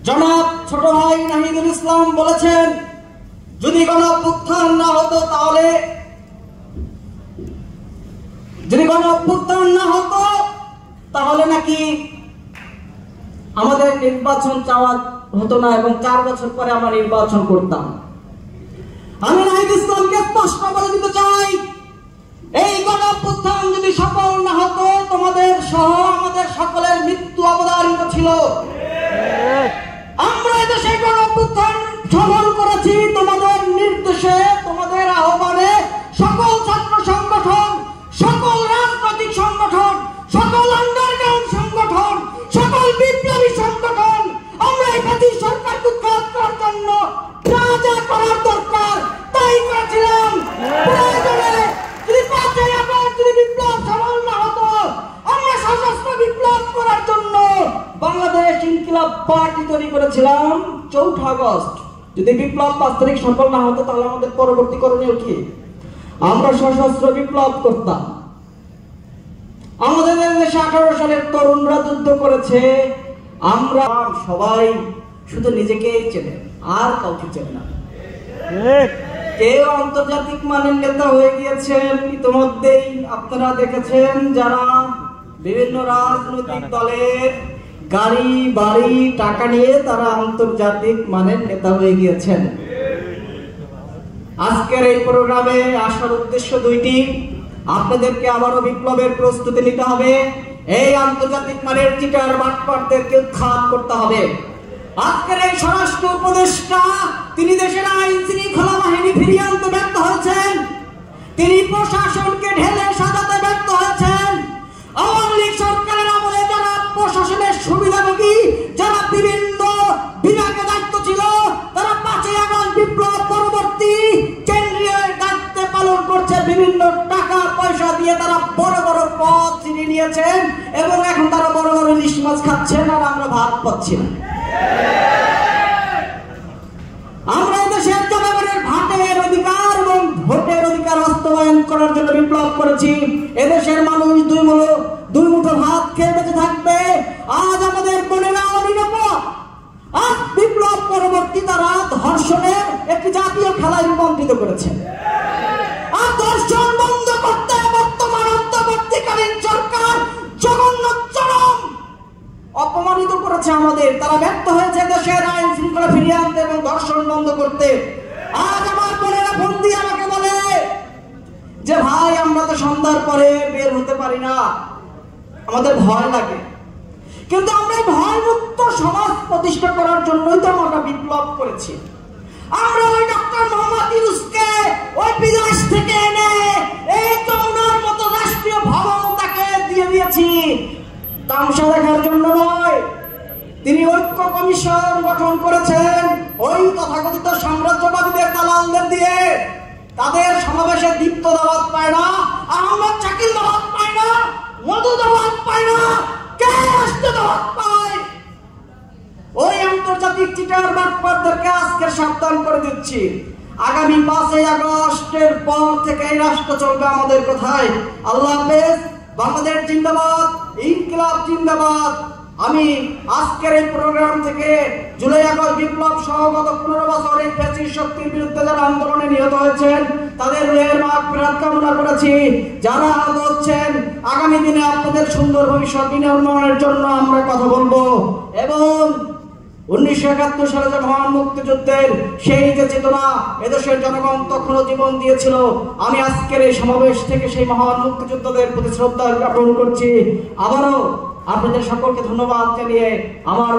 জনাব ছোট ভাই নাহিদুল ইসলাম বলেছেন, যদি গণঅভ্যুত্থান না হতো তাহলে নাকি আমাদের নির্বাচন চাওয়া হতো না এবং 4 বছর পরে আমরা নির্বাচন করতাম। আমি নাহিদুল ইসলামকে স্পষ্ট বলে দিতে চাই, এই গণঅভ্যুত্থান যদি সফল না হতো, তোমাদের সহ আমাদের সকলের মৃত্যু অবধারিত ছিল। আমরা এদেশে গণঅভ্যুত্থান সফল করেছি তোমাদের নির্দেশে, তোমাদের আহ্বানে। সকল ছাত্র সংগঠন, সকল রাজনৈতিক সংগঠন, সকল আন্ডারগ্রাউন্ড সংগঠন, সকল বিপ্লবী সংগঠন আমরা এই জাতীয় সরকারকে উৎখাত করার জন্য যা যা করার দরকার তাই করেছিলাম। প্রয়োজনে যদি 5ই আগস্ট যদি বিপ্লব সফল না হতো, আমরা সশস্ত্র বিপ্লব করার জন্য বাংলাদেশ ইনকিলাব পার্টি তৈরি করেছিলাম 4 আগস্ট। যদি বিপ্লব 5 তারিখ সফল না হতো, তাহলে আমাদের পরবর্তী করণীয় কি? আমরা সশস্ত্র বিপ্লব করতাম। আমাদের দেশে 18 সালের তরুণরা যুদ্ধ করেছে। আমরা সবাই শুধু নিজেকেই চেনে, আর কাউকে চেনে না। কেউ আন্তর্জাতিক মানের নেতা হয়ে গিয়েছেন ইতিমধ্যেই, আপনারা দেখেছেন। যারা বিভিন্ন রাজনৈতিক দলের গাড়ি বাড়ি টাকা নিয়ে তারা আন্তর্জাতিক মানের নেতা হয়ে গিয়েছেন। আজকের এই প্রোগ্রামে আসার উদ্দেশ্য 2টি। আপনাদেরকে আবারও বিপ্লবের প্রস্তুতি নিতে হবে। এই আন্তর্জাতিক মানের চিটার বাটপারদেরকে উৎখাত করতে হবে। আজকের এই স্বরাষ্ট্র উপদেষ্টা, তিনি দেশের আইন শৃঙ্খলা বাহিনী ফিরিয়ে আনতে ব্যর্থ হয়েছেন। তিনি প্রশাসনকে ঢেলে সাজাতে ব্যর্থ হয়েছেন। আওয়ামী লীগ সরকারের আমলে যারা প্রশাসনের সুবিধাভোগী, যারা বিভিন্ন বিভাগে দায়িত্ব ছিল, তারা 5ই আগস্ট বিপ্লব পরবর্তী কেন্দ্রীয় দায়িত্বে পালন করছে। বিভিন্ন টাকা পয়সা দিয়ে তারা বড় বড় পদ ছিনিয়ে নিয়েছেন এবং এখন তারা বড় বড় ইলিশ মাছ খাচ্ছেন, আর আমরা ভাত পাচ্ছি না। আমরা দেশের জনগণের ভাতের অধিকার এবং ভোটের অধিকার বাস্তবায়ন করার জন্য বিপ্লব করেছি। এদেশের মানুষ দুই মুঠো ভাত খেয়ে বেঁচে থাকবে। আজ আমাদের বোনেরা অনিরাপদ। আজ বিপ্লব পরবর্তী তারা ধর্ষণের একটি জাতীয় খেলায় রূপান্তরিত করেছে। আর ধর্ষণ বন্ধ করতে বর্তমান অন্তর্বর্তীকালীন সরকার জঘন্য চরম অপমানিত করেছে আমাদের। তারা ব্যর্থ হয়েছে দেশের আইন শৃঙ্খলা ফিরিয়ে আনতে এবং ধর্ষণ বন্ধ করতে। আজ আমার বোনেরা ফোন দিয়ে আমাকে বলে যে, ভাই আমরা তো সন্ধ্যার পরে বের হতে পারি না, আমাদের ভয় লাগে। কিন্তু আমরা ভয় মুক্ত সমাজ প্রতিষ্ঠা করার জন্যই তো আমরা বিপ্লব করেছি। আমরা ওই ডক্টর মোহাম্মদ ইউনূসকে ওই বিদেশ থেকে এনে এই যমুনার মতো রাষ্ট্রীয় ভবন তাকে দিয়ে দিয়েছি, তামসা দেখার জন্য নয়। তিনি ঐক্য কমিশন গঠন করেছেন ওই তথাকথিত সাম্রাজ্যবাদীদের দালালদের দিয়ে। তাদের সমাবেশে দীপ্ত দাওয়াত পায় না, আহমদ শাকিল দাওয়াত পায় না, মধু দাওয়াত পায় না, কে আসতে দাওয়াত পায়? ওই আন্তর্জাতিক চিটার বাটপারদেরকে আজকে সাবধান করে দিচ্ছি। আগামী 5ই আগস্টের পর থেকে এই রাষ্ট্র চলবে আমাদের কথায়। আল্লাহ হাফেজ। বাংলাদেশ জিন্দাবাদ, ইনকিলাব জিন্দাবাদ। আমি আজকের এই প্রোগ্রাম থেকে জুলাই আগস্ট বিপ্লব সহ গত 15 বছর এই ফ্যাসিস্ট শক্তির বিরুদ্ধে যারা আন্দোলনে নিহত হয়েছেন তাদের রুহের মাগফিরাত কামনা করেছি। যারা আহত হচ্ছেন, আগামী দিনে আপনাদের সুন্দর ভবিষ্যৎ নির্মাণের জন্য আমরা কথা বলবো। এবং 1971 সালে যে মহান মুক্তিযুদ্ধের সেই যে চেতনা এদেশের জনগণ তখনও জীবন দিয়েছিল, আমি আজকের এই সমাবেশ থেকে সেই মহান মুক্তিযোদ্ধাদের প্রতি শ্রদ্ধা জ্ঞাপন করছি। আবারও আপনাদের সকলকে ধন্যবাদ জানিয়ে আমার